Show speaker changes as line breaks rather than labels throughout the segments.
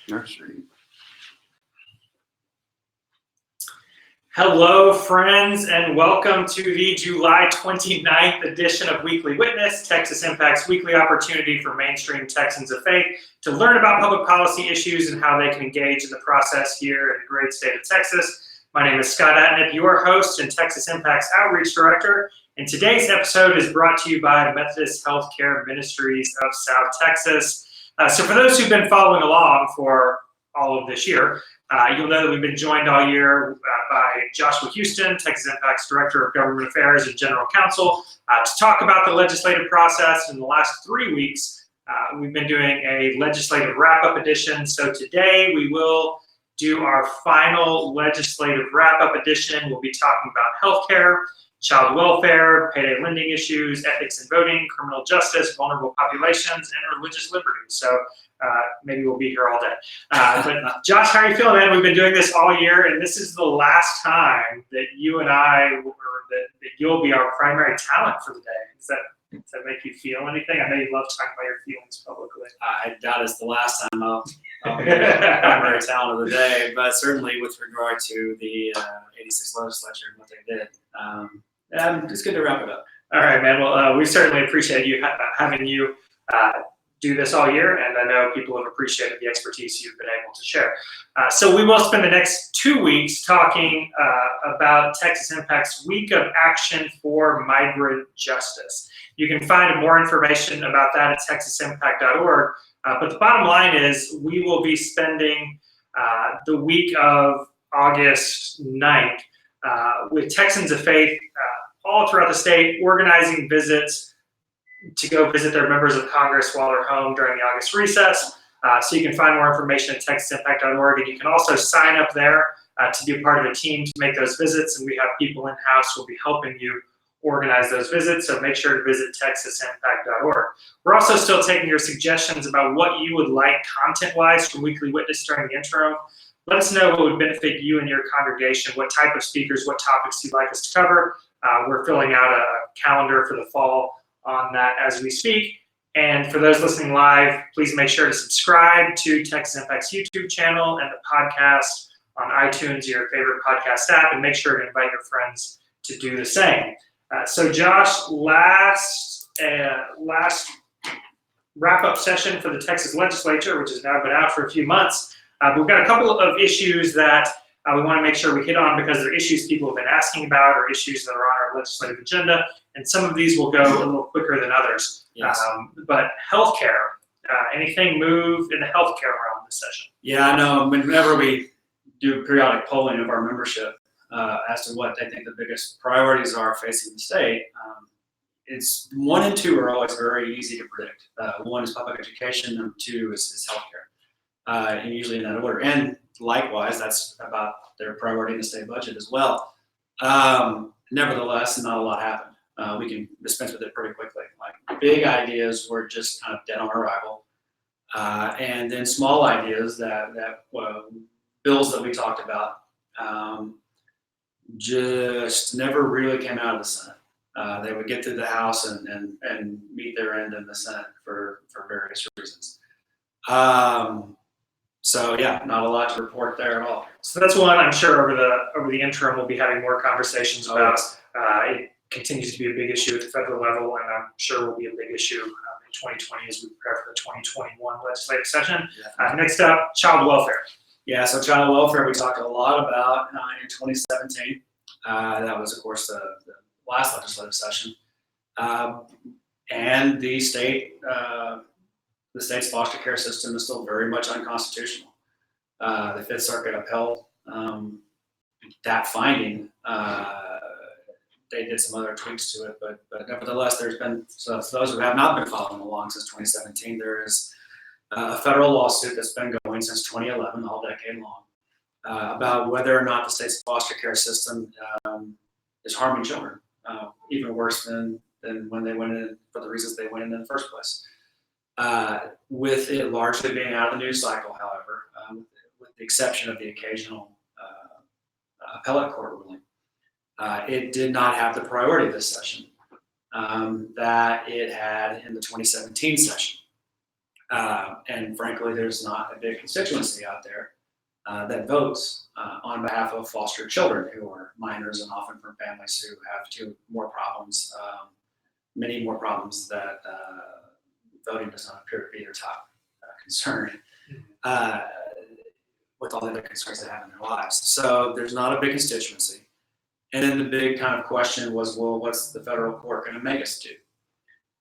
Nursery.
Hello, friends, and welcome to the July 29th edition of Weekly Witness, Texas Impact's weekly opportunity for mainstream Texans of faith to learn about public policy issues and how they can engage in the process here in the great state of Texas. My name is Scott Atnip, your host and Texas Impact's Outreach Director, and today's episode is brought to you by Methodist Healthcare Ministries of South Texas. So for those who've been following along for all of this year, you'll know that we've been joined all year by Joshua Houston, Texas Impact's Director of Government Affairs and General Counsel, to talk about the legislative process. In the last 3 weeks, we've been doing a legislative wrap-up edition. So today we will do our final legislative wrap-up edition. We'll be talking about healthcare, child welfare, payday lending issues, ethics in voting, criminal justice, vulnerable populations, and religious liberty. So maybe we'll be here all day. But Josh, how are you feeling, man? We've been doing this all year, and this is the last time that you and I, or that you'll be our primary talent for the day. Does that make you feel anything? I know you love talking about your feelings publicly.
I doubt it's the last time I'll be the primary talent of the day, but certainly with regard to the 86th legislature and what they did, it's good to wrap it up.
All right, man. Well, we certainly appreciate you having you do this all year, and I know people have appreciated the expertise you've been able to share. So we will spend the next 2 weeks talking about Texas Impact's Week of Action for Migrant Justice. You can find more information about that at texasimpact.org. But the bottom line is we will be spending the week of August 9th with Texans of faith all throughout the state, organizing visits to go visit their members of Congress while they're home during the August recess. So you can find more information at texasimpact.org, and you can also sign up there to be a part of a team to make those visits, and we have people in-house who will be helping you organize those visits, so make sure to visit texasimpact.org. We're also still taking your suggestions about what you would like content-wise from Weekly Witness during the interim. Let us know what would benefit you and your congregation, what type of speakers, what topics you'd like us to cover. We're filling out a calendar for the fall on that as we speak. And for those listening live, please make sure to subscribe to Texas Impact's YouTube channel and the podcast on iTunes, your favorite podcast app, and make sure to invite your friends to do the same. So Josh, last wrap-up session for the Texas legislature, which has now been out for a few months, we've got a couple of issues that we want to make sure we hit on because they're issues people have been asking about or issues that are on our legislative agenda, and some of these will go a little quicker than others.
Yes.
But healthcare, anything move in the healthcare realm this session?
Yeah, I know. Whenever we do periodic polling of our membership as to what they think the biggest priorities are facing the state, it's 1 and 2 are always very easy to predict. 1 is public education, and 2 is healthcare, and usually in that order. And likewise, that's about their priority in the state budget as well. Nevertheless, not a lot happened. We can dispense with it pretty quickly. Like big ideas were just kind of dead on arrival, and then small ideas that bills that we talked about just never really came out of the Senate. They would get through the House and meet their end in the Senate for various reasons. So yeah, not a lot to report there at all.
So that's one I'm sure over the interim we'll be having more conversations about. It continues to be a big issue at the federal level, and I'm sure will be a big issue in 2020 as we prepare for the 2021 legislative session. Next up, child welfare.
Yeah, so child welfare we talked a lot about in 2017. That was, of course, the last legislative session, and the state's foster care system is still very much unconstitutional. The Fifth Circuit upheld that finding. They did some other tweaks to it, but nevertheless, there's been, so for those who have not been following along since 2017, there is a federal lawsuit that's been going since 2011, all decade long, about whether or not the state's foster care system is harming children, even worse than when they went in for the reasons they went in the first place. With it largely being out of the news cycle, however, with the exception of the occasional appellate court ruling, it did not have the priority this session that it had in the 2017 session. And frankly, there's not a big constituency out there that votes on behalf of foster children who are minors and often from families who have many more problems that voting does not appear to be their top concern with all the other concerns they have in their lives. So there's not a big constituency. And then the big kind of question was, well, what's the federal court going to make us do?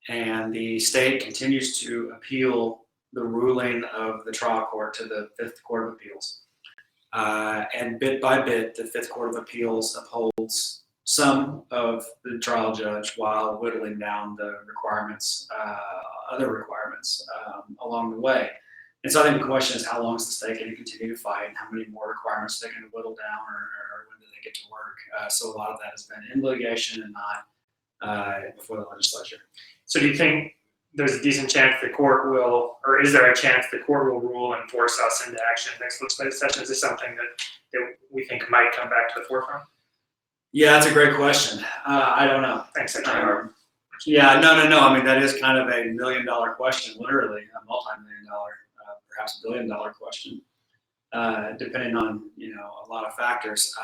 And the state continues to appeal the ruling of the trial court to the Fifth Court of Appeals. And bit by bit, the Fifth Court of Appeals upholds some of the trial judge while whittling down the requirements, other requirements along the way. And so I think the question is, how long is the state going to continue to fight, and how many more requirements they're going to whittle down, or when do they get to work? So a lot of that has been in litigation and not before the legislature.
So do you think there's a decent chance the court will, or is there a chance the court will rule and force us into action next legislative session? Is this something that we think might come back to the forefront?
Yeah, that's a great question. I don't know.
Thanks,
Yeah, no. I mean, that is kind of a $1 million question, literally a multi-million-dollar, perhaps $1 billion question, depending on a lot of factors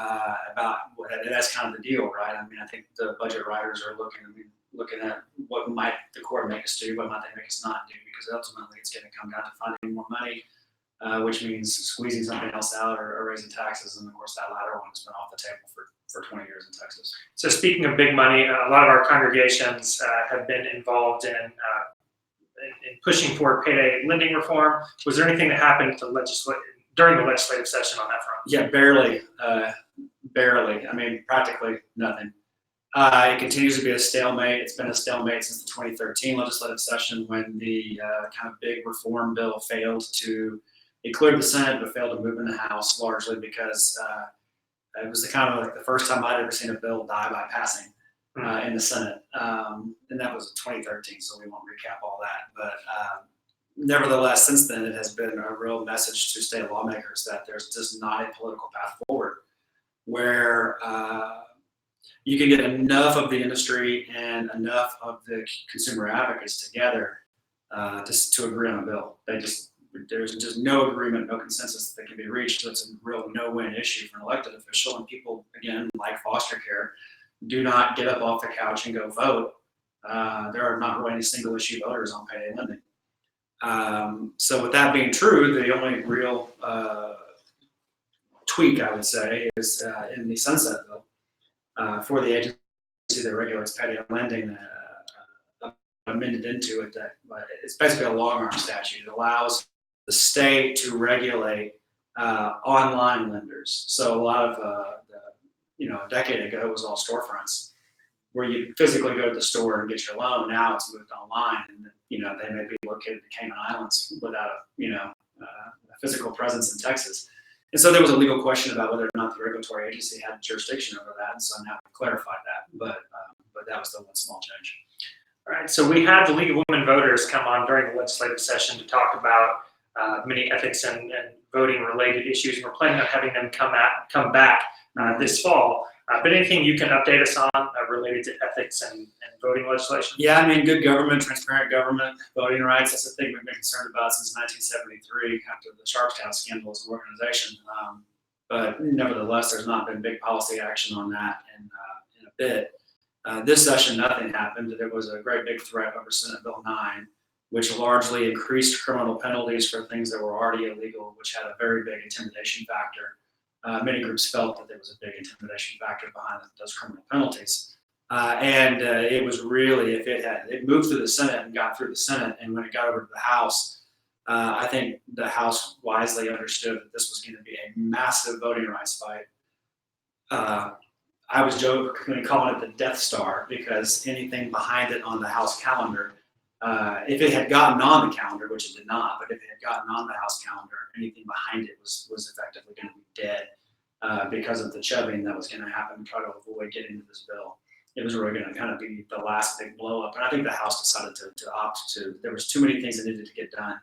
about what. That's kind of the deal, right? I mean, I think the budget writers are looking at what might the court make us do, what might they make us not do, because ultimately it's going to come down to finding more money, which means squeezing something else out or raising taxes, and of course that latter one has been off the table for 20 years in Texas.
So speaking of big money, a lot of our congregations have been involved in pushing for payday lending reform. Was there anything that happened during the legislative session on that front?
Yeah, barely. I mean, practically nothing. It continues to be a stalemate. It's been a stalemate since the 2013 legislative session, when the kind of big reform bill failed to, it cleared the Senate but failed to move in the House, largely because it was the first time I'd ever seen a bill die by passing in the Senate. And that was 2013, so we won't recap all that. But nevertheless, since then, it has been a real message to state lawmakers that there's just not a political path forward where you can get enough of the industry and enough of the consumer advocates together to agree on a bill. There's just no agreement, no consensus that can be reached. So it's a real no-win issue for an elected official. And people, again, like foster care, do not get up off the couch and go vote. There are not really any single-issue voters on payday lending. So with that being true, the only real tweak, I would say, is in the sunset bill for the agency that regulates payday lending, amended into it. It's basically a long-arm statute. It allows the state to regulate online lenders. So a lot of a decade ago, it was all storefronts where you physically go to the store and get your loan. Now it's moved online, and they may be located in the Cayman Islands without a physical presence in Texas. And so there was a legal question about whether or not the regulatory agency had jurisdiction over that. And so now we've clarified that, but that was the one small change.
All right. So we had the League of Women Voters come on during the legislative session to talk about many ethics and voting related issues. We're planning on having them come back this fall. But anything you can update us on related to ethics and voting legislation? Yeah, I mean, good government, transparent government, voting rights. That's a thing we've been concerned about since 1973 after the Sharpstown scandal as an organization. But nevertheless, there's not been big policy action on that in a bit. This session, nothing happened. There was a great big threat over Senate Bill 9, which largely increased criminal penalties for things that were already illegal, which had a very big intimidation factor. Many groups felt that there was a big intimidation factor behind those criminal penalties. And it was really, if it moved through the Senate and got through the Senate, and when it got over to the House, I think the House wisely understood that this was going to be a massive voting rights fight. I was joking, calling it the Death Star, because anything behind it on the House calendar, if it had gotten on the calendar, which it did not, but if it had gotten on the House calendar, anything behind it was effectively going to be dead because of the chubbing that was going to happen to try to avoid getting to this bill. It was really going to kind of be the last big blow up. And I think the House decided to opt to, there was too many things that needed to get done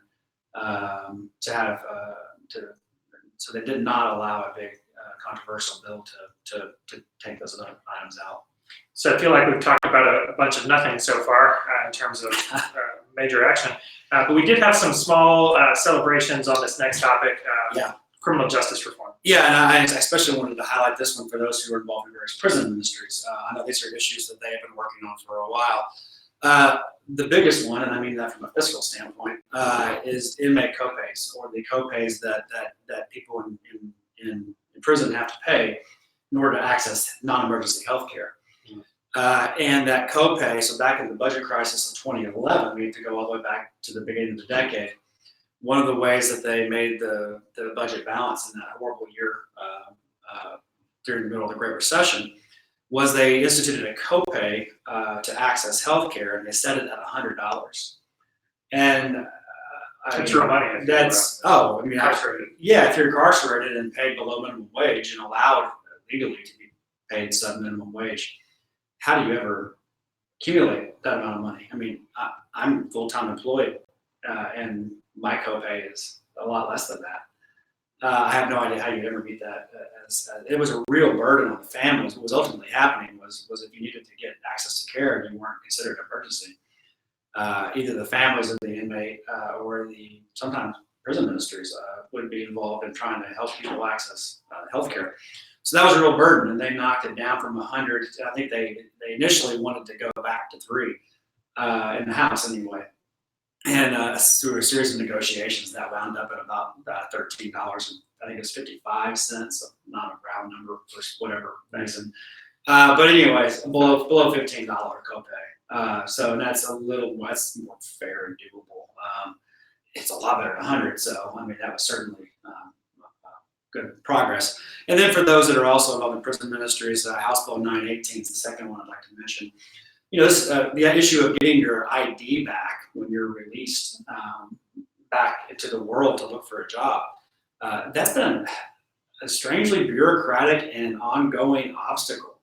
so they did not allow a big controversial bill to take those other items out. So I feel like we've talked about a bunch of nothing so far in terms of major action. But we did have some small celebrations on this next topic,
Yeah.
criminal justice reform.
Yeah, and I especially wanted to highlight this one for those who are involved in various prison ministries. I know these are issues that they have been working on for a while. The biggest one, and I mean that from a fiscal standpoint, is inmate copays, or the copays that people in prison have to pay in order to access non-emergency health care. And that copay, so back in the budget crisis of 2011, we need to go all the way back to the beginning of the decade. One of the ways that they made the budget balance in that horrible year during the middle of the Great Recession was they instituted a copay to access health care, and they set it at $100. And
That's real money. If
if you're incarcerated and paid below minimum wage and allowed legally to be paid sub minimum wage, how do you ever accumulate that amount of money? I mean, I'm full-time employed, and my copay is a lot less than that. I have no idea how you'd ever meet that. It was a real burden on the families. What was ultimately happening was if you needed to get access to care and you weren't considered an emergency, either the families of the inmate or the sometimes prison ministries would be involved in trying to help people access health care. So that was a real burden, and they knocked it down from 100. I think they initially wanted to go back to 3 in the House anyway. And through a series of negotiations, that wound up at about $13. I think it was 55 cents, not a round number for whatever reason. But anyways, below $15 copay. So that's more fair and doable. It's a lot better than 100. So I mean, that was certainly good progress. And then for those that are also involved in prison ministries, House Bill 918 is the second one I'd like to mention. This the issue of getting your ID back when you're released back into the world to look for a job. That's been a strangely bureaucratic and ongoing obstacle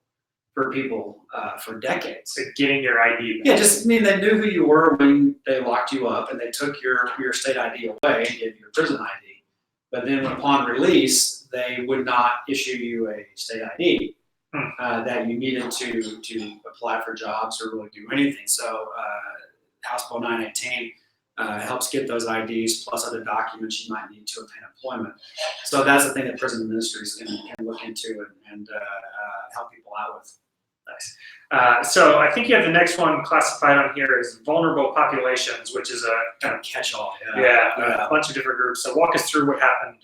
for people for decades.
So getting your ID back.
Yeah, they knew who you were when they locked you up, and they took your state ID away and gave you your prison ID. But then upon release, they would not issue you a state ID. That you needed to apply for jobs or really do anything. So House Bill 918 helps get those IDs plus other documents you might need to obtain employment. So that's the thing that prison ministries can look into and help people out with.
Nice. So I think you have the next one classified on here as vulnerable populations, which is a
Kind of catch-all.
a bunch of different groups. So walk us through what happened.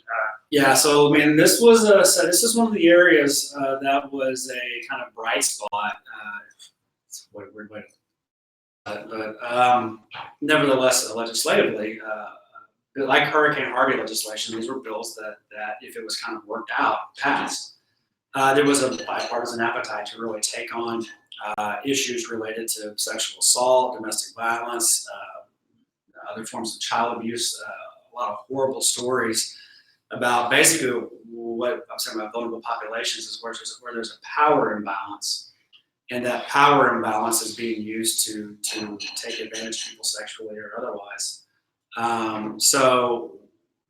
So I mean, this is one of the areas that was a kind of bright spot. It's a weird way to, but nevertheless, legislatively, like Hurricane Harvey legislation, these were bills that if it was kind of worked out, passed. There was a bipartisan appetite to really take on issues related to sexual assault, domestic violence, other forms of child abuse, a lot of horrible stories about basically what I'm saying about vulnerable populations is where there's a power imbalance, and that power imbalance is being used to take advantage of people sexually or otherwise. So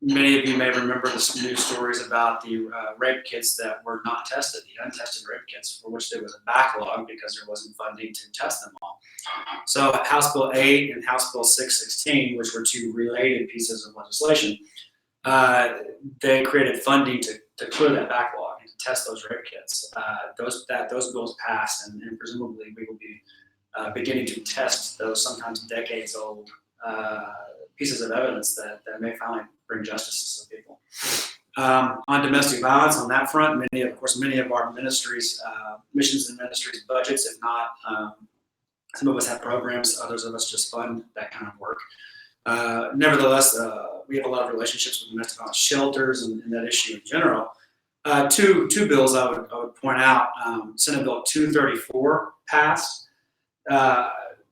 many of you may remember the news stories about the rape kits that were not tested, the untested rape kits, for which there was a backlog because there wasn't funding to test them all. So House Bill 8 and House Bill 616, which were two related pieces of legislation, they created funding to clear that backlog and to test those rape kits. Those bills passed, and presumably we will be beginning to test those sometimes decades old pieces of evidence that may finally bring justice to some people. On domestic violence, on that front, many of our ministries, missions and ministries budgets, if not, some of us have programs, others of us just fund that kind of work. Nevertheless, we have a lot of relationships with domestic violence shelters and that issue in general. Two bills I would point out. Senate Bill 234 passed.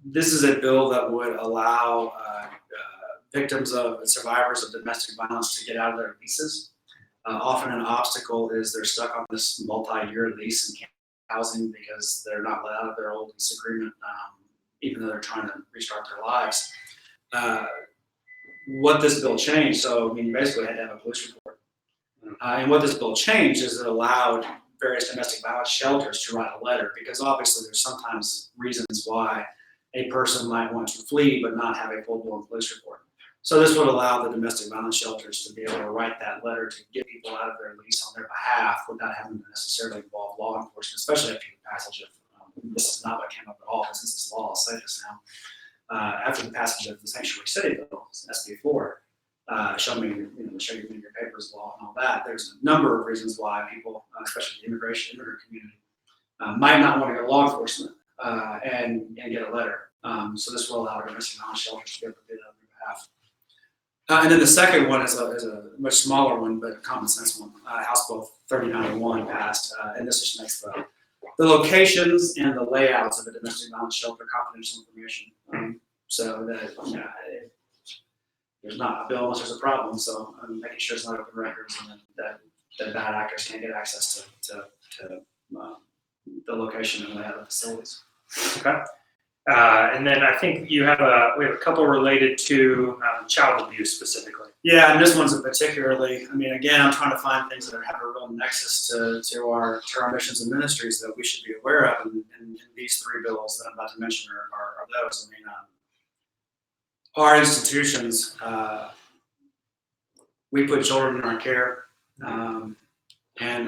This is a bill that would allow victims of and survivors of domestic violence to get out of their leases. Often an obstacle is they're stuck on this multi-year lease and can't get housing because they're not let out of their old lease agreement, even though they're trying to restart their lives. What this bill changed, so I mean, you basically had to have a police report. And what this bill changed is it allowed various domestic violence shelters to write a letter, because obviously there's sometimes reasons why a person might want to flee but not have a full-blown police report. So this would allow the domestic violence shelters to be able to write that letter to get people out of their lease on their behalf without having to necessarily involve law enforcement, especially after the passage of, this is not what came up at all, but since this law, I'll say this now, after the passage of the Sanctuary City Bill, SB 4, show you in your papers law and all that, there's a number of reasons why people, especially the immigrant community, might not want to go to law enforcement and get a letter. So this will allow our domestic violence shelters to be able to do that on their behalf. And then the second one is a much smaller one, but a common sense one. House Bill 3901 passed, and this just makes the locations and the layouts of the domestic violence shelter confidential information, so that there's not a bill unless there's a problem. So making sure it's not open records and that bad actors can't get access to the location and layout of facilities.
Okay. And then I think we have a couple related to child abuse specifically.
Yeah, and this one's particularly, I mean, again, I'm trying to find things that have a real nexus to our missions and ministries that we should be aware of, and these three bills that I'm about to mention are those. I mean, our institutions, we put children in our care, and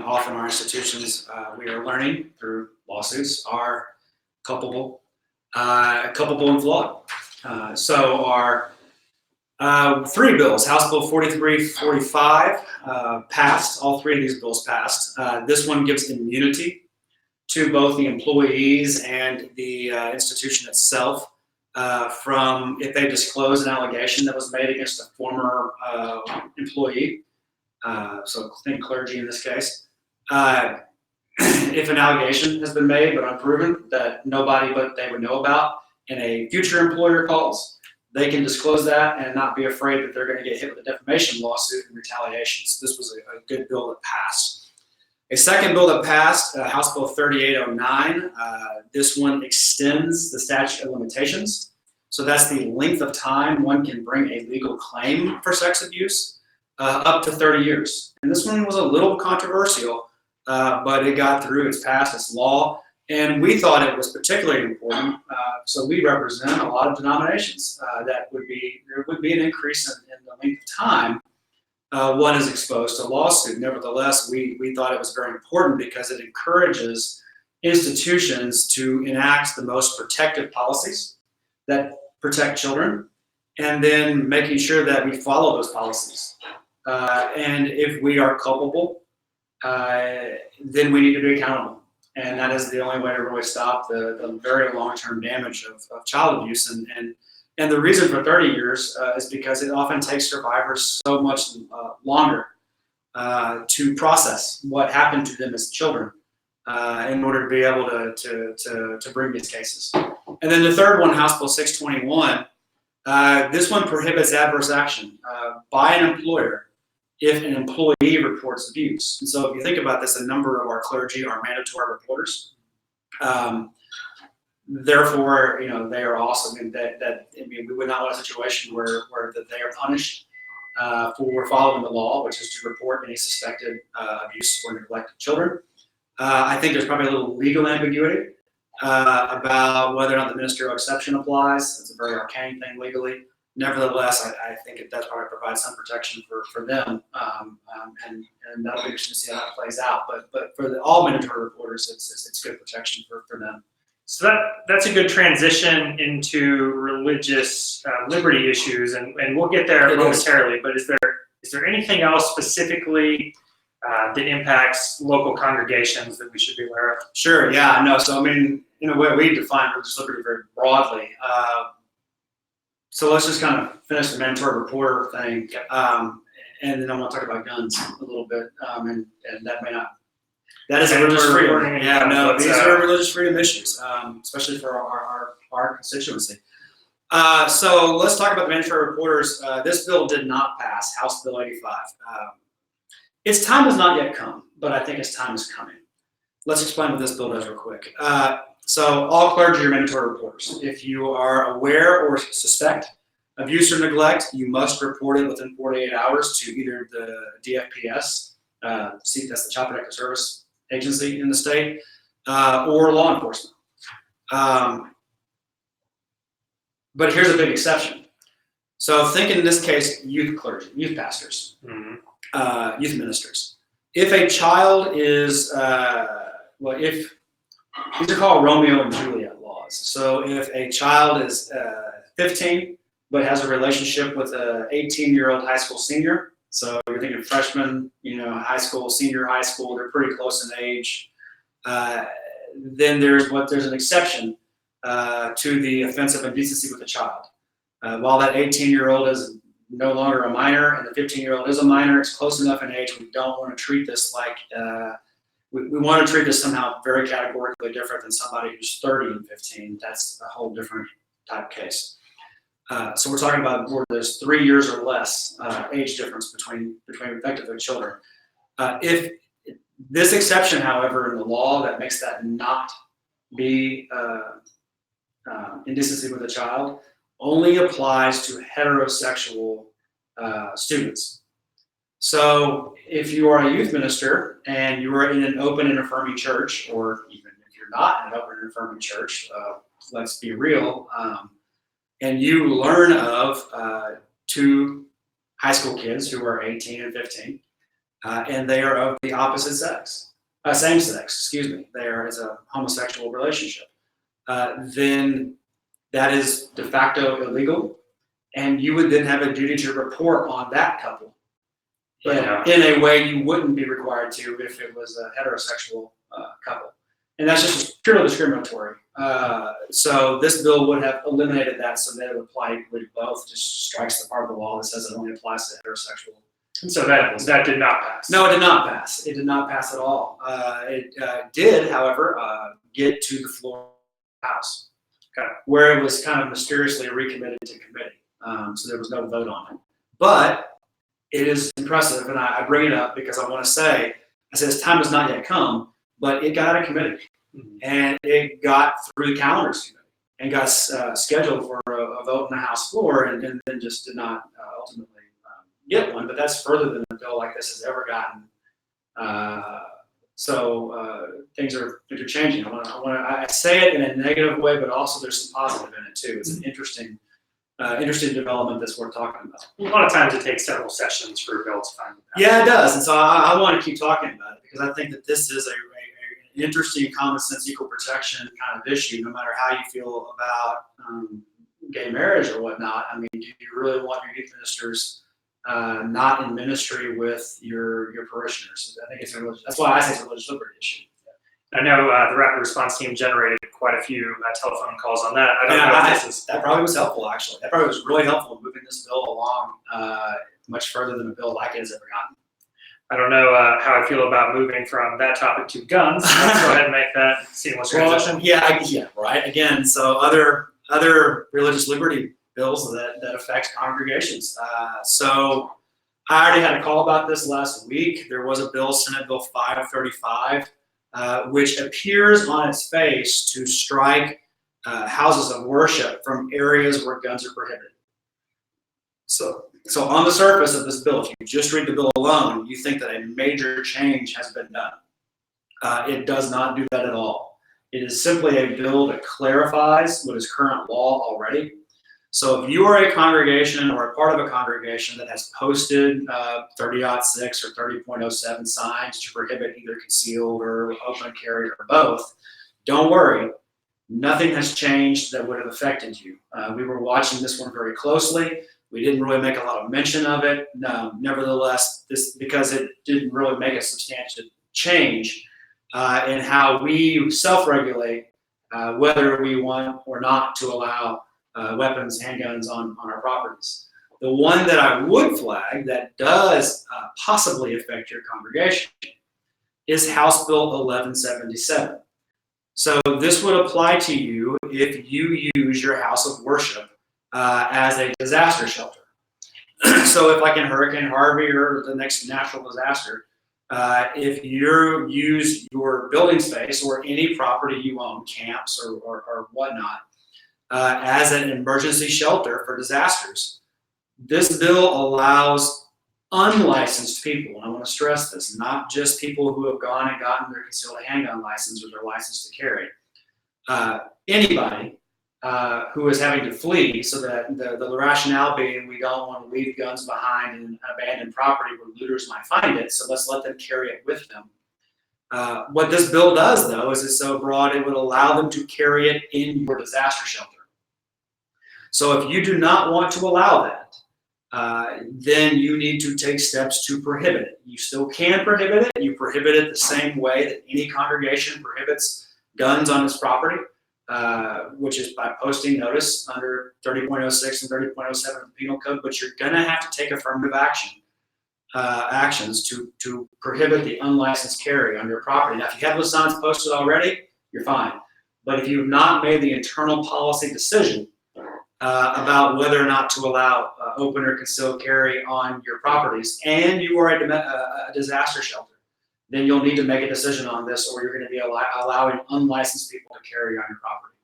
often our institutions, we are learning through lawsuits, are culpable and flawed. So our three bills, House Bill 4345 passed, all three of these bills passed. This one gives immunity to both the employees and the institution itself from if they disclose an allegation that was made against a former employee, so think clergy in this case. If an allegation has been made but unproven that nobody but they would know about, and a future employer calls, they can disclose that and not be afraid that they're going to get hit with a defamation lawsuit and retaliation. So this was a good bill that passed. A second bill that passed, House Bill 3809, this one extends the statute of limitations. So that's the length of time one can bring a legal claim for sex abuse, up to 30 years. And this one was a little controversial, but it got through, it's passed, it's law, and we thought it was particularly important. So we represent a lot of denominations there would be an increase in the length of time one is exposed to lawsuit. Nevertheless, we thought it was very important because it encourages institutions to enact the most protective policies that protect children, and then making sure that we follow those policies. And if we are culpable, then we need to be accountable. And that is the only way to really stop the very long-term damage of child abuse. And the reason for 30 years is because it often takes survivors so much longer to process what happened to them as children in order to be able to bring these cases. And then the third one, House Bill 621, this one prohibits adverse action by an employer if an employee reports abuse. And so if you think about this, a number of our clergy are mandatory reporters. Therefore, they are also, we would not want a situation where that they are punished for following the law, which is to report any suspected abuse or neglect of children. I think there's probably a little legal ambiguity about whether or not the ministerial exception applies. It's a very arcane thing legally. Nevertheless, I think it does probably provide some protection for them, and that'll be interesting to see how that plays out. But for all mandatory reporters, it's good protection for them.
So that's a good transition into religious liberty issues, and we'll get there momentarily. But is there anything else specifically that impacts local congregations that we should be aware of?
Sure. Yeah. No. So in a way, we define religious liberty very broadly. So let's just kind of finish the mandatory reporter thing, and then I want to talk about guns a little bit, and that may not. That is a religious freedom. Yeah, no, these are religious freedom issues, especially for our constituency. So let's talk about the mandatory reporters. This bill did not pass, House Bill 85. Its time has not yet come, but I think its time is coming. Let's explain what this bill does real quick. So all clergy are mandatory reporters. If you are aware or suspect abuse or neglect, you must report it within 48 hours to either the DFPS, that's the Child Protective Service agency in the state, or law enforcement. But here's a big exception. So think in this case, youth clergy, youth pastors, youth ministers. If a child is, if these are called Romeo and Juliet laws. So if a child is 15 but has a relationship with an 18-year-old high school senior, so you're thinking freshman, high school, senior high school, they're pretty close in age. Then there's an exception to the offense of indecency with a child. While that 18-year-old is no longer a minor and the 15-year-old is a minor, it's close enough in age. We don't want to treat this like we want to treat this somehow very categorically different than somebody who's 30 and 15. That's a whole different type of case. So we're talking about where there's 3 years or less age difference between effectively children. If this exception, however, in the law that makes that not be indecency with a child only applies to heterosexual students. So if you are a youth minister and you are in an open and affirming church, or even if you're not in an open and affirming church, let's be real, and you learn of 2 high school kids who are 18 and 15, and they are of the opposite sex, same sex, there is a homosexual relationship, then that is de facto illegal, and you would then have a duty to report on that couple in a way you wouldn't be required to if it was a heterosexual couple. And that's just purely discriminatory. So this bill would have eliminated that so that it would apply equally to both. It just strikes the part of the law that says it only applies to heterosexual.
And so that did not pass.
No, it did not pass. It did not pass at all. It did, however, get to the floor of the House, where it was kind of mysteriously recommitted to committee. So there was no vote on it. But it is impressive, and I bring it up because I want to say, this time has not yet come, but it got out of committee, and it got through the calendars committee, and got scheduled for a vote in the House floor, and then just did not ultimately get one. But that's further than a bill like this has ever gotten. So things are changing. I say it in a negative way, but also there's some positive in it too. It's an interesting development that's worth talking about.
A lot of times it takes several sessions for a bill to finally pass.
Yeah, it does, and so I want to keep talking about it because I think that this is an interesting, common sense, equal protection kind of issue. No matter how you feel about gay marriage or whatnot, I mean, do you really want your youth ministers not in ministry with your parishioners? I think that's why I say it's a religious liberty issue.
I know the rapid response team generated quite a few telephone calls on that. I don't know if this is...
That probably was helpful, actually. That probably was really helpful in moving this bill along much further than a bill like it has ever gotten.
I don't know how I feel about moving from that topic to guns. Let's go ahead and make that seamless transition.
Yeah, right. Again, so other religious liberty bills that affect congregations. So I already had a call about this last week. There was a bill, Senate Bill 535, which appears on its face to strike houses of worship from areas where guns are prohibited. So on the surface of this bill, if you just read the bill alone, you think that a major change has been done. It does not do that at all. It is simply a bill that clarifies what is current law already. So if you are a congregation or a part of a congregation that has posted 30.6 or 30.07 signs to prohibit either concealed or open carry or both, don't worry. Nothing has changed that would have affected you. We were watching this one very closely. We didn't really make a lot of mention of it. Nevertheless, because it didn't really make a substantial change in how we self-regulate whether we want or not to allow weapons, handguns on our properties. The one that I would flag that does possibly affect your congregation is House Bill 1177. So this would apply to you if you use your house of worship as a disaster shelter. So if like in Hurricane Harvey or the next natural disaster, if you use your building space or any property you own, camps or whatnot, as an emergency shelter for disasters, this bill allows unlicensed people, and I want to stress this, not just people who have gone and gotten their concealed handgun license or their license to carry. Anybody who is having to flee, so that the rationale being we don't want to leave guns behind in abandoned property where looters might find it, so let's let them carry it with them. What this bill does, though, is it's so broad it would allow them to carry it in your disaster shelter. So if you do not want to allow that, then you need to take steps to prohibit it. You still can prohibit it. You prohibit it the same way that any congregation prohibits guns on its property, which is by posting notice under 30.06 and 30.07 of the Penal Code. But you're going to have to take affirmative actions to prohibit the unlicensed carry on your property. Now, if you have those signs posted already, you're fine. But if you've not made the internal policy decision about whether or not to allow open or concealed carry on your properties, and you are a disaster shelter, then you'll need to make a decision on this, or you're going to be allowing unlicensed people to carry on your property.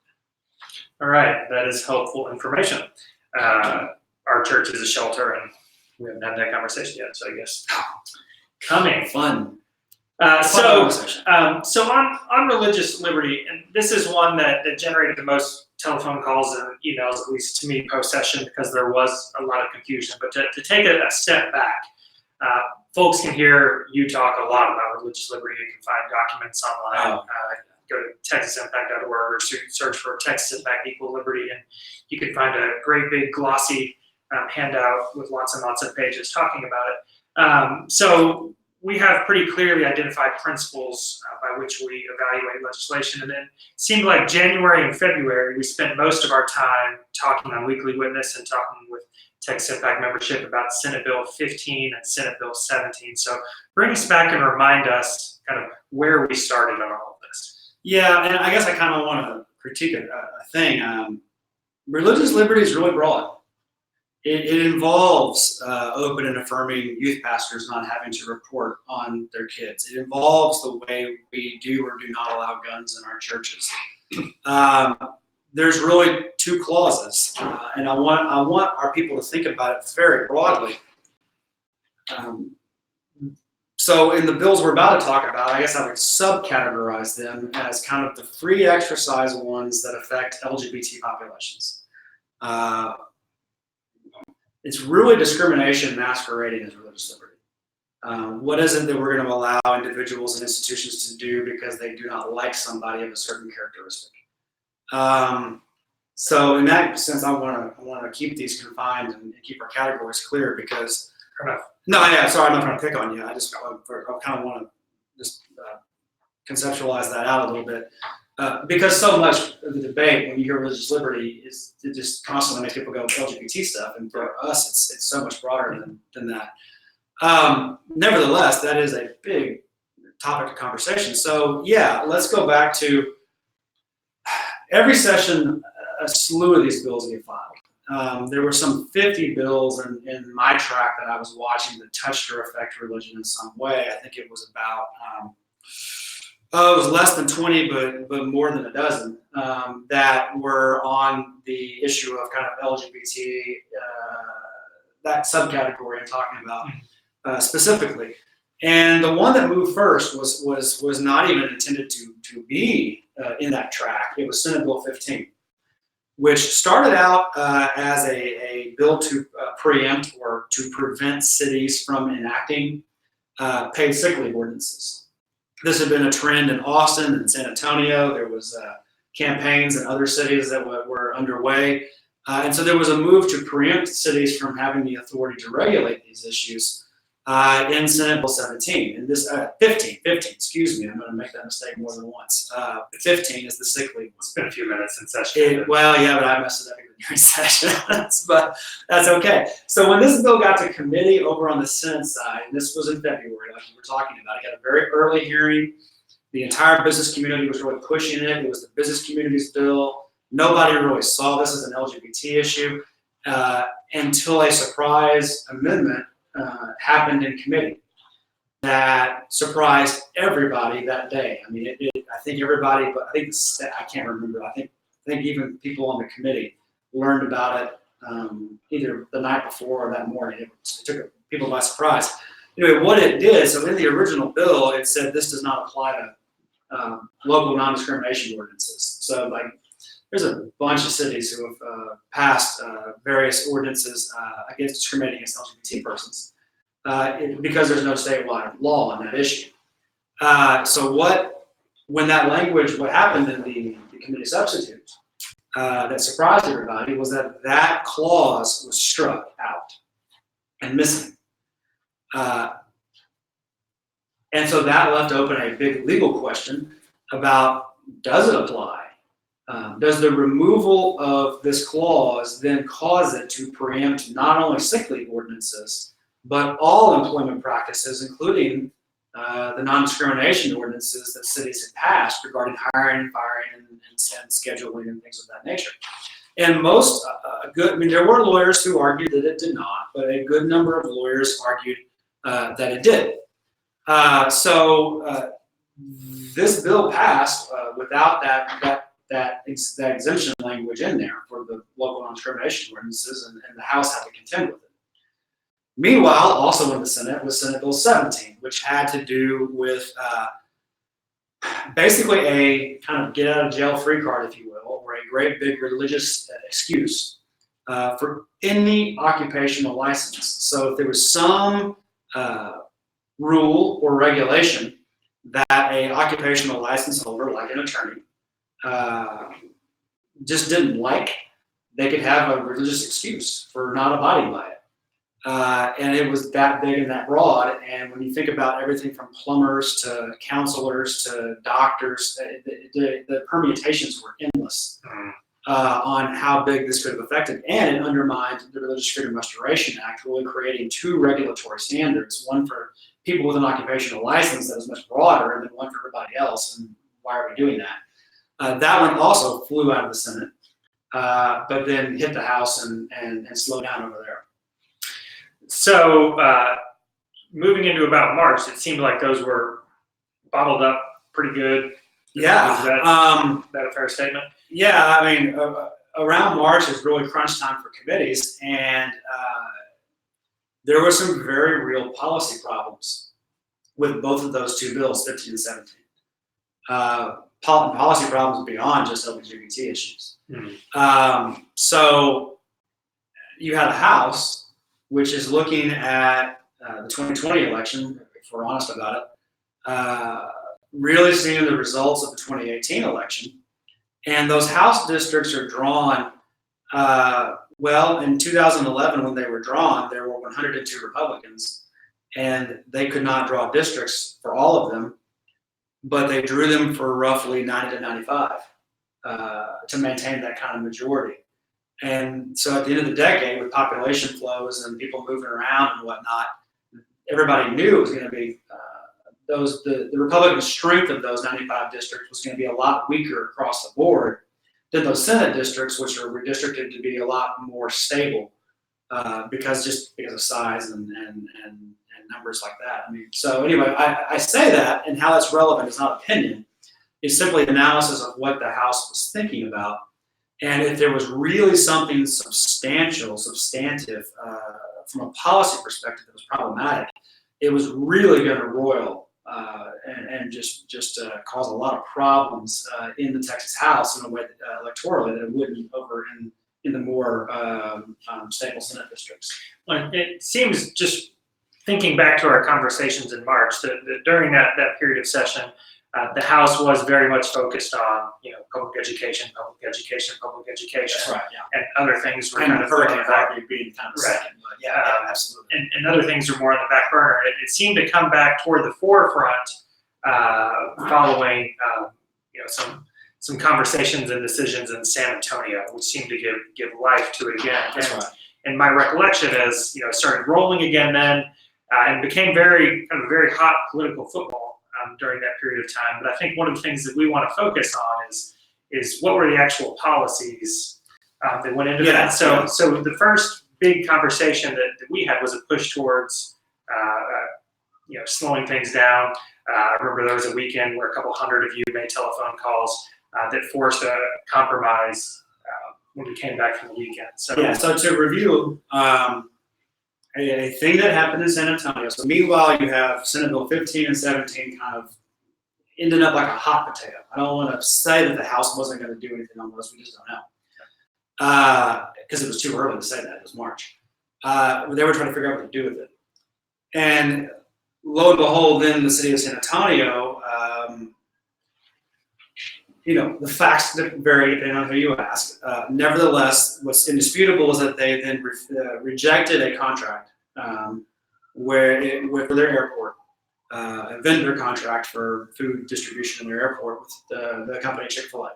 All right, that is helpful information. Our church is a shelter, and we haven't had that conversation yet, so I guess coming.
Fun.
So on religious liberty, and this is one that generated the most telephone calls and emails, at least to me post-session, because there was a lot of confusion. But to take a step back, folks can hear you talk a lot about religious liberty. You can find documents online. Go to texasimpact.org or search for Texas Impact Equal Liberty, and you can find a great big glossy handout with lots and lots of pages talking about it. So we have pretty clearly identified principles by which we evaluate legislation. And then it seemed like January and February, we spent most of our time talking on Weekly Witness and talking with Texas Impact membership about Senate Bill 15 and Senate Bill 17. So bring us back and remind us kind of where we started on all of this.
Yeah, and I guess I kind of want to critique a thing. Religious liberty is really broad. It involves open and affirming youth pastors not having to report on their kids. It involves the way we do or do not allow guns in our churches. There's really two clauses, and I want our people to think about it very broadly. So in the bills we're about to talk about, I guess I would subcategorize them as kind of the free exercise ones that affect LGBT populations. It's really discrimination masquerading as religious liberty. What is it that we're going to allow individuals and institutions to do because they do not like somebody of a certain characteristic? So in that sense, I want to keep these confined and keep our categories clear because. No, yeah, sorry, I'm not trying to pick on you. I kind of want to just conceptualize that out a little bit. Because so much of the debate when you hear religious liberty is it just constantly makes people go LGBT stuff, and for us it's so much broader than that. Nevertheless, that is a big topic of conversation. So yeah, let's go back to every session. A slew of these bills get filed. There were some 50 bills in my track that I was watching that touched or affect religion in some way. I think it was about. It was less than 20, but more than a dozen that were on the issue of kind of LGBT, that subcategory I'm talking about specifically. And the one that moved first was not even intended to be in that track. It was Senate Bill 15, which started out as a bill to preempt or to prevent cities from enacting paid sick leave ordinances. This had been a trend in Austin and San Antonio. There was campaigns in other cities that were underway. And so there was a move to preempt cities from having the authority to regulate these issues in Senate Bill 17. And this 15, excuse me, I'm going to make that mistake more than once. 15 is the sick leave one.
It's been a few minutes in session.
Well, yeah, but I messed it up during session, but that's okay. So when this bill got to committee over on the Senate side, and this was in February, like we were talking about, it got a very early hearing. The entire business community was really pushing it. It was the business community's bill. Nobody really saw this as an LGBT issue until a surprise amendment happened in committee that surprised everybody that day. I mean, I think everybody, but I think I can't remember. I think even people on the committee learned about it either the night before or that morning. It took people by surprise. Anyway, what it did, so in the original bill, it said this does not apply to local non-discrimination ordinances. So like there's a bunch of cities who have passed various ordinances against discriminating against LGBT persons because there's no statewide law on that issue. When that language, what happened in the committee substitute that surprised everybody was that clause was struck out and missing. And so that left open a big legal question about, does it apply? Does the removal of this clause then cause it to preempt not only sick leave ordinances, but all employment practices, including the non-discrimination ordinances that cities have passed regarding hiring and firing and scheduling and things of that nature? And most there were lawyers who argued that it did not, but a good number of lawyers argued that it did. This bill passed without that exemption language in there for the local non-discrimination ordinances, and the House had to contend with it. Meanwhile, also in the Senate was Senate Bill 17, which had to do with basically a kind of get out of jail free card, if you will, or a great big religious excuse for any occupational license. So if there was some rule or regulation that a occupational license holder, like an attorney, just didn't like, they could have a religious excuse for not abiding by it. And it was that big and that broad. And when you think about everything from plumbers to counselors to doctors, the permutations were endless on how big this could have affected. And it undermined the Religious Freedom Restoration Act, really creating two regulatory standards, one for people with an occupational license that was much broader, and then one for everybody else. And why are we doing that? That one also flew out of the Senate, but then hit the House and slowed down over there.
So moving into about March, it seemed like those were bottled up pretty good.
Yeah.
Is that a fair statement?
Yeah, I mean, around March is really crunch time for committees, and there were some very real policy problems with both of those two bills, 15 and 17. Policy problems beyond just LGBT issues. Mm-hmm. So you had a House which is looking at the 2020 election, if we're honest about it, really seeing the results of the 2018 election. And those House districts are drawn, in 2011 when they were drawn, there were 102 Republicans, and they could not draw districts for all of them, but they drew them for roughly 90 to 95 to maintain that kind of majority. And so at the end of the decade, with population flows and people moving around and whatnot, everybody knew it was going to be the Republican strength of those 95 districts was going to be a lot weaker across the board than those Senate districts, which are redistricted to be a lot more stable because of size and numbers like that. I mean, so anyway, I say that, and how that's relevant is not opinion. It's simply analysis of what the House was thinking about. And if there was really something substantive from a policy perspective that was problematic, it was really going to roil and just cause a lot of problems in the Texas House in a way electorally that it wouldn't over in the more stable Senate districts.
Well, it seems, just thinking back to our conversations in March, that during that period of session, the House was very much focused on, public education.
That's right, yeah.
And other things were
and
kind of
Hurricane Harvey being kind of
right.
second, but yeah, absolutely.
And other things were more on the back burner. It seemed to come back toward the forefront following, some conversations and decisions in San Antonio, which seemed to give life to it again.
That's right.
And my recollection is, started rolling again then, and became very hot political football during that period of time. But I think one of the things that we want to focus on is what were the actual policies that went into that. So the first big conversation that we had was a push towards slowing things down. I remember there was a weekend where a couple hundred of you made telephone calls that forced a compromise when we came back from the weekend. So
to review, a thing that happened in San Antonio. So meanwhile, you have Senate Bill 15 and 17 kind of ended up like a hot potato. I don't want to say that the House wasn't going to do anything on those. We just don't know. Because it was too early to say that. It was March. They were trying to figure out what to do with it. And lo and behold, then the city of San Antonio, the facts vary depending on who you ask. Nevertheless, what's indisputable is that they then rejected a contract with their airport, a vendor contract for food distribution in their airport with the company Chick-fil-A.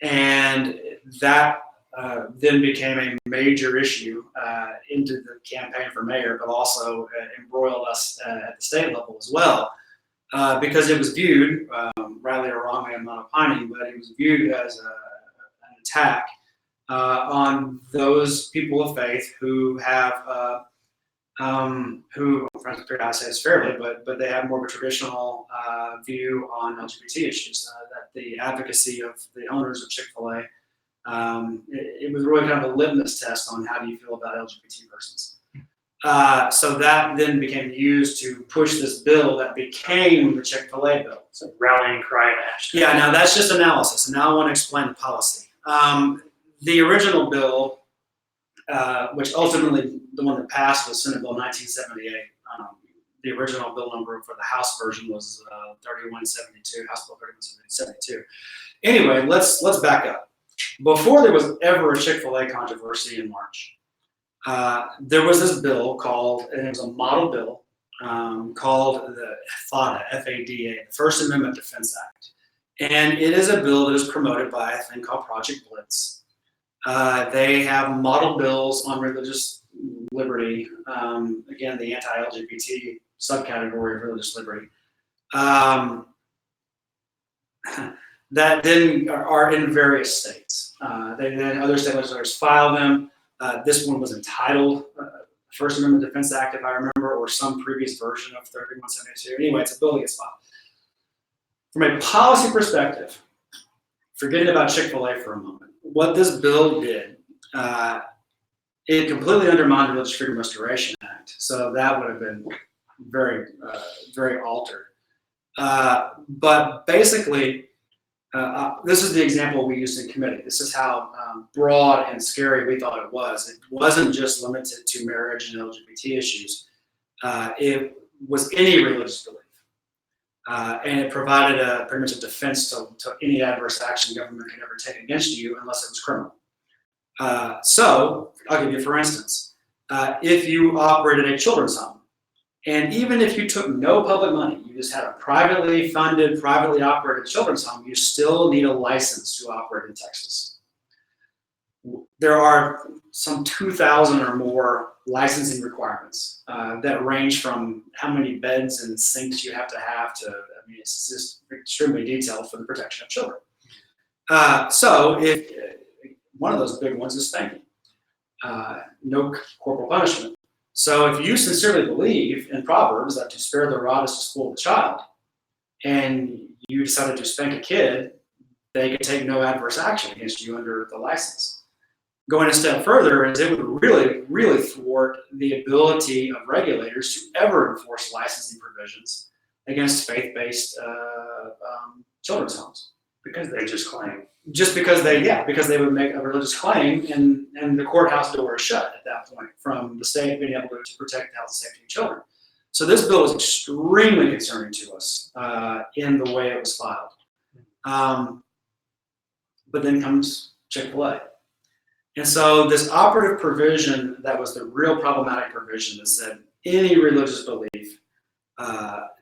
And that then became a major issue into the campaign for mayor, but also embroiled us at the state level as well. Because it was viewed, rightly or wrongly, I'm not opining, but it was viewed as an attack on those people of faith who have, who, I say this fairly, but they have more of a traditional view on LGBT issues. That the advocacy of the owners of Chick-fil-A, it was really kind of a litmus test on how do you feel about LGBT persons. So that then became used to push this bill that became the Chick-fil-A bill.
So rallying cry and hashtag.
Yeah, now that's just analysis, and now I want to explain the policy. The original bill, which ultimately the one that passed was Senate Bill 1978. The original bill number for the House version was 3172, House Bill 3172. Anyway, let's back up. Before there was ever a Chick-fil-A controversy in March, there was this bill called, and it was a model bill, called the FADA, F-A-D-A, the First Amendment Defense Act. And it is a bill that is promoted by a thing called Project Blitz. They have model bills on religious liberty, again, the anti-LGBT subcategory of religious liberty, that then are in various states. Then other state legislators file them. This one was entitled First Amendment Defense Act, if I remember, or some previous version of 3172. Anyway, it's a bill that gets filed. From a policy perspective, forgetting about Chick-fil-A for a moment, what this bill did, it completely undermined the Religious Freedom Restoration Act. So that would have been very, very altered. But basically, this is the example we used in committee. This is how broad and scary we thought it was. It wasn't just limited to marriage and LGBT issues. It was any religious belief. And it provided pretty much a defense to any adverse action government could ever take against you unless it was criminal. So I'll give you, for instance, if you operated a children's home, and even if you took no public money, you just had a privately funded, privately operated children's home, you still need a license to operate in Texas. There are some 2,000 or more licensing requirements that range from how many beds and sinks you have to, I mean, it's just extremely detailed for the protection of children. So if one of those big ones is spanking, no corporal punishment. So if you sincerely believe in Proverbs that to spare the rod is to spoil the child, and you decided to spank a kid, they could take no adverse action against you under the license. Going a step further is it would really, really thwart the ability of regulators to ever enforce licensing provisions against faith-based children's homes.
Because they just claim.
Just because they would make a religious claim, and the courthouse door is shut at that point from the state being able to protect the health and safety of children. So this bill is extremely concerning to us in the way it was filed. But then comes Chick-fil-A. And so this operative provision that was the real problematic provision that said any religious belief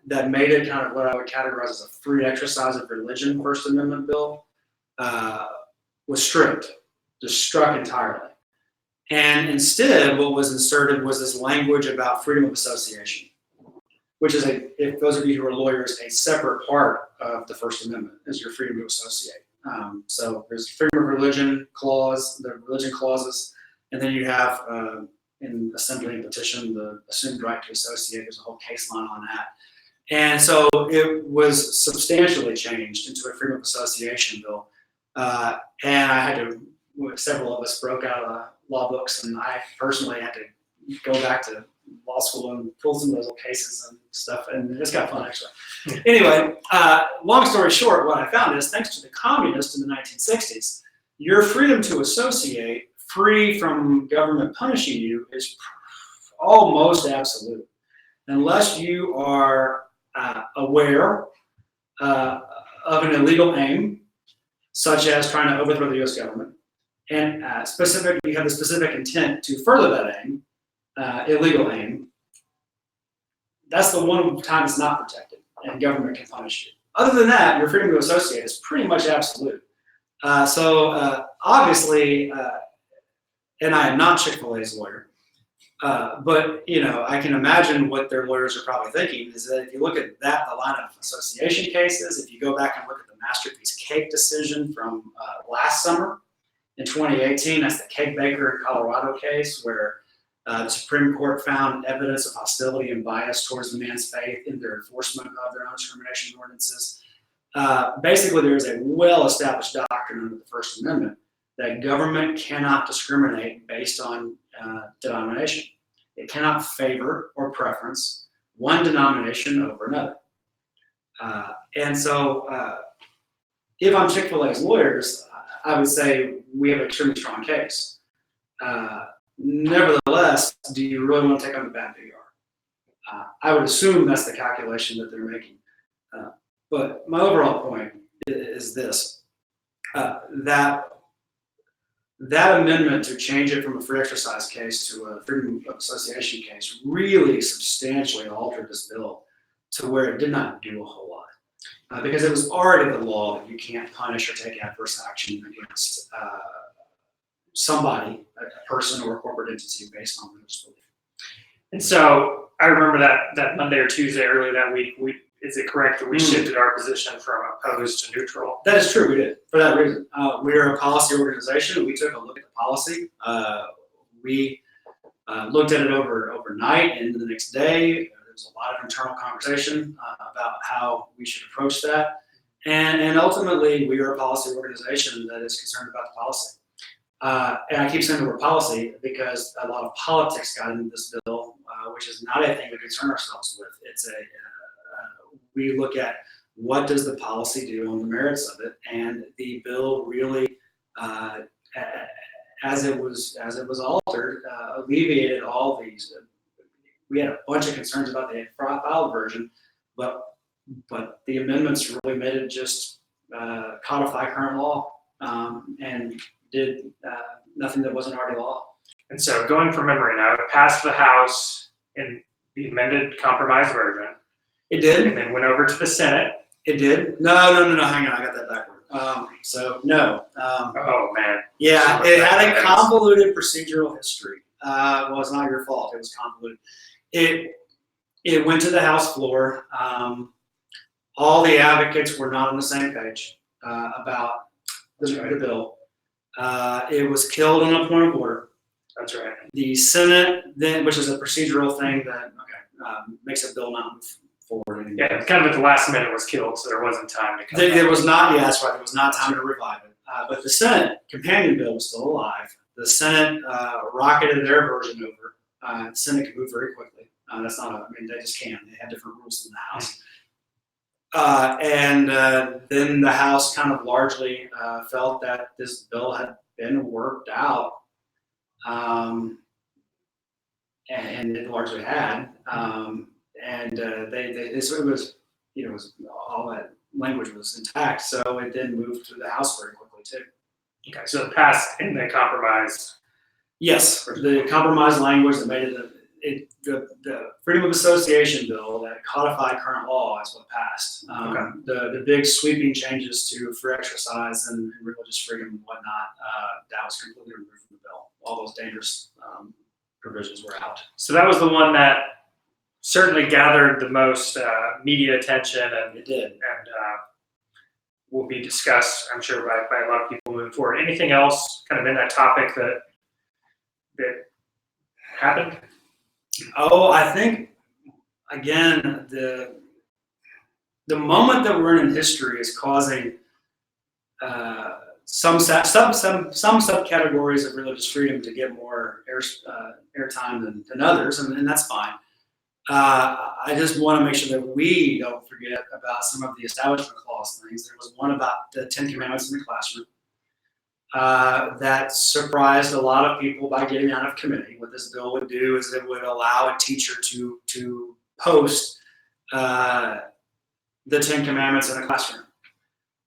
that made it kind of what I would categorize as a free exercise of religion First Amendment bill was stripped, just struck entirely. And instead, what was inserted was this language about freedom of association, which is, if those of you who are lawyers, a separate part of the First Amendment is your freedom to associate. So there's freedom of religion clause, the religion clauses, and then you have in assembly and petition the assumed right to associate. There's a whole case line on that. And so it was substantially changed into a freedom of association bill. And I had to, several of us broke out law books, and I personally had to go back to law school and pulled some of those little cases and stuff, and it's kind of fun actually. Anyway, long story short, what I found is thanks to the communists in the 1960s, your freedom to associate, free from government punishing you, is almost absolute, unless you are aware of an illegal aim, such as trying to overthrow the U.S. government, and you have the specific intent to further that aim, illegal aim. That's the one time it's not protected, and government can punish you. Other than that, your freedom to associate is pretty much absolute. Obviously, and I am not Chick-fil-A's lawyer, but I can imagine what their lawyers are probably thinking is that if you look at that, the line of association cases, if you go back and look at the Masterpiece Cake decision from last summer in 2018, that's the Cake Baker in Colorado case where the Supreme Court found evidence of hostility and bias towards the man's faith in their enforcement of their non-discrimination ordinances. Basically, there is a well-established doctrine under the First Amendment that government cannot discriminate based on denomination. It cannot favor or preference one denomination over another. And so if I'm Chick-fil-A's lawyers, I would say we have an extremely strong case. Nevertheless, do you really want to take on the bad PR? I would assume that's the calculation that they're making. But my overall point is this, that amendment to change it from a free exercise case to a freedom of association case really substantially altered this bill to where it did not do a whole lot. Because it was already the law that you can't punish or take adverse action against somebody, a person or a corporate entity based on religious belief.
And so I remember that Monday or Tuesday earlier that week, is it correct that we shifted our position from opposed to neutral?
That is true, we did, for that reason. We're a policy organization. We took a look at the policy. We looked at it overnight, and the next day, there was a lot of internal conversation about how we should approach that. And ultimately, we are a policy organization that is concerned about the policy. And I keep saying the word policy because a lot of politics got into this bill, which is not a thing we concern ourselves with. It's we look at what does the policy do on the merits of it, and the bill really, as it was altered, alleviated all these. We had a bunch of concerns about the filed version, but the amendments really made it just codify current law and did nothing that wasn't already law.
And so going from memory now, it passed the House in the amended compromise version.
It did.
And then went over to the Senate.
It did. No, hang on, I got that backward. No.
Oh man.
Yeah, it had a convoluted procedural history. Well, it's not your fault. It was convoluted. It went to the House floor. All the advocates were not on the same page about the bill. It was killed on a point of order.
That's right.
The Senate then, which is a procedural thing that makes a bill not move forward anymore.
Yeah, kind of at the last minute was killed, so there wasn't time to come
There was not. Yeah, that's right. There was not time to revive it. But the Senate companion bill was still alive. The Senate rocketed their version over. The Senate can move very quickly. That's not. They just can. They have different rules than the House. And then the House kind of largely felt that this bill had been worked out, and it largely had. It was all that language was intact, so it then moved to the House very quickly too.
Okay, so it passed in the compromise.
Yes, the compromise language that made it the Freedom of Association bill that codified current law is what passed. The big sweeping changes to free exercise and religious freedom and whatnot, that was completely removed from the bill. All those dangerous provisions were out.
So that was the one that certainly gathered the most media attention, and
It did.
and will be discussed, I'm sure, by a lot of people moving forward. Anything else kind of in that topic that happened?
Oh, I think again the moment that we're in history is causing some subcategories of religious freedom to get more airtime than others, and that's fine. I just want to make sure that we don't forget about some of the Establishment Clause things. There was one about the 10 Commandments in the classroom that surprised a lot of people by getting out of committee. What this bill would do is it would allow a teacher to post the 10 Commandments in a classroom.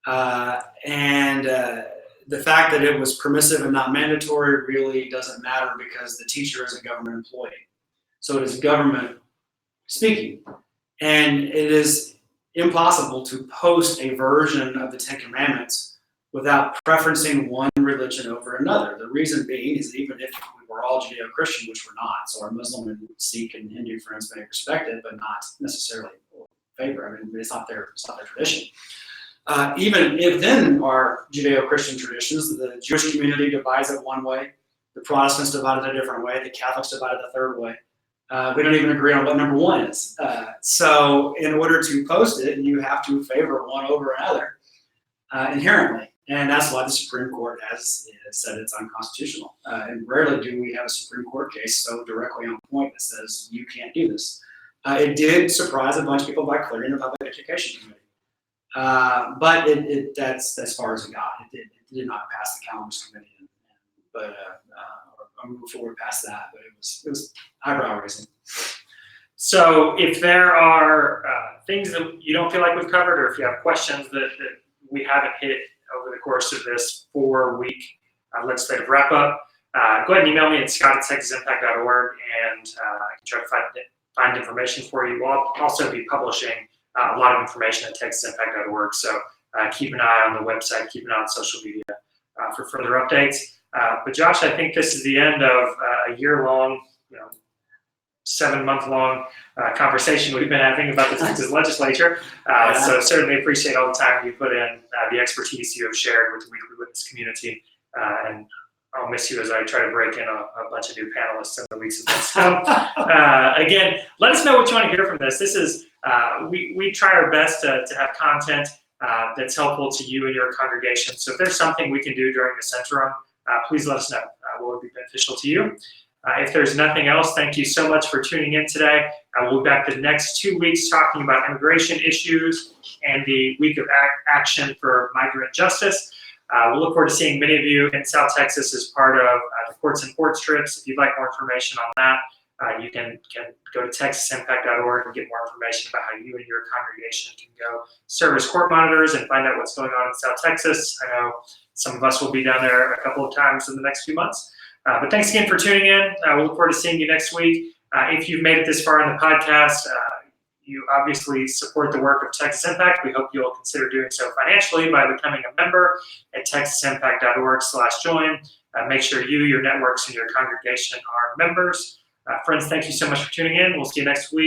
And the fact that it was permissive and not mandatory really doesn't matter because the teacher is a government employee. So it is government speaking. And it is impossible to post a version of the 10 Commandments without preferencing one religion over another. The reason being is that even if we were all Judeo-Christian, which we're not, so our Muslim and Sikh and Hindu friends may respect it, but not necessarily favor. I mean, it's not their tradition. Even if then our Judeo-Christian traditions, the Jewish community divides it one way, the Protestants divide it a different way, the Catholics divide it the third way. We don't even agree on what number one is. So in order to post it, you have to favor one over another inherently. And that's why the Supreme Court has said it's unconstitutional. And rarely do we have a Supreme Court case so directly on point that says you can't do this. It did surprise a bunch of people by clearing the Public Education Committee. But that's as far as it got. It did not pass the Calendars Committee, but I moved forward past that. But it was eyebrow raising.
So if there are things that you don't feel like we've covered, or if you have questions that we haven't hit over the course of this 4-week legislative wrap-up, go ahead and email me at scott@texasimpact.org, and I can try to find information for you. We'll also be publishing a lot of information at texasimpact.org, so keep an eye on the website, keep an eye on social media for further updates. But Josh, I think this is the end of a year-long, 7-month-long conversation we've been having about the Texas legislature. So certainly appreciate all the time you put in, the expertise you have shared with the Weekly Witness community, and I'll miss you as I try to break in a bunch of new panelists in the weeks ahead. So again, let us know what you want to hear from this. This is we try our best to have content that's helpful to you and your congregation. So if there's something we can do during this interim, please let us know. What would be beneficial to you? If there's nothing else, thank you so much for tuning in today. We'll be back the next 2 weeks talking about immigration issues and the week of action for migrant justice. We'll look forward to seeing many of you in South Texas as part of the Courts and Ports trips. If you'd like more information on that, you can go to texasimpact.org and get more information about how you and your congregation can go serve as court monitors and find out what's going on in South Texas. I know some of us will be down there a couple of times in the next few months. But thanks again for tuning in. We'll look forward to seeing you next week. If you've made it this far in the podcast, you obviously support the work of Texas Impact. We hope you'll consider doing so financially by becoming a member at texasimpact.org/join. Make sure you, your networks, and your congregation are members. Friends, thank you so much for tuning in. We'll see you next week.